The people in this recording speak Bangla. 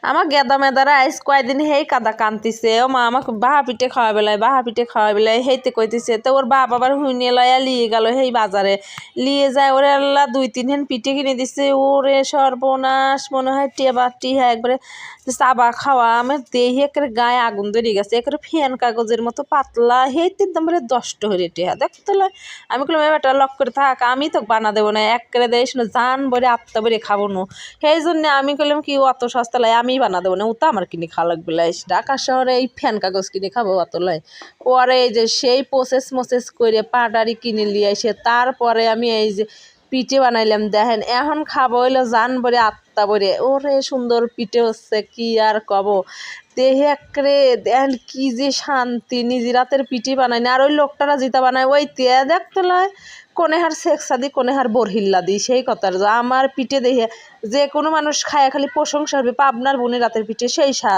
আমার গেদা মেদারা আইস কয়দিন হেই কাদা কান্তিছে ও মা আমাকে বাহা পিঠে খাওয়া বেলায় হেইতে কইতেছে তো ওর বাপ আবার হুইনে লয়া লিয়ে গেল হেই বাজারে লিয়ে যায় ওরে আল্লাহ 2-3 হেন পিঠে কিনে দিছে ওরে সর্বনাশ মনে হয় টিহা একবারে চাবা খাওয়া আমার দেহি একেবারে গায়ে আগুন ধরে গেছে একেবারে ফ্যান কাগজের মতো পাতলা হেইতে একদম বলে 10 হরে টিহা দেখতো আমি বললাম এবারটা লক করে থাক আমি তো বানা দেবো না একেবারে দেয় শুনে জান বলে আত্মা বলে খাবো না সেই জন্য আমি করলাম কি অত সস্তা লাই আমি বানা দেবো না ও তো আমার কিনে খাওয়া লাগবে লাই ঢাকা শহরে এই ফ্যান কাগজ কিনে খাবো অত লাই পরে এই যে সেই মোসেস করে পাটারি কিনে নিয়ে এসে তারপরে আমি এই যে পিঠে বানাইলাম দেখেন এখন খাবো হইলো জান বলে আত্মা বলে ওরে সুন্দর পিঠে হচ্ছে কি আর কব দেহে একরে দেখেন কি যে শান্তি নিজের রাতের পিঠে বানাই না আর ওই লোকটারা যেটা বানায় ওই তে দেখতে লয় কোনে হার শেখসা দি কোনে হার বরহিল্লা দি সেই কথার আমার পিঠে দেখে যে কোনো মানুষ খায় খালি প্রশংসা হবে পাবনার বোনের রাতের পিঠে সেই স্বাদ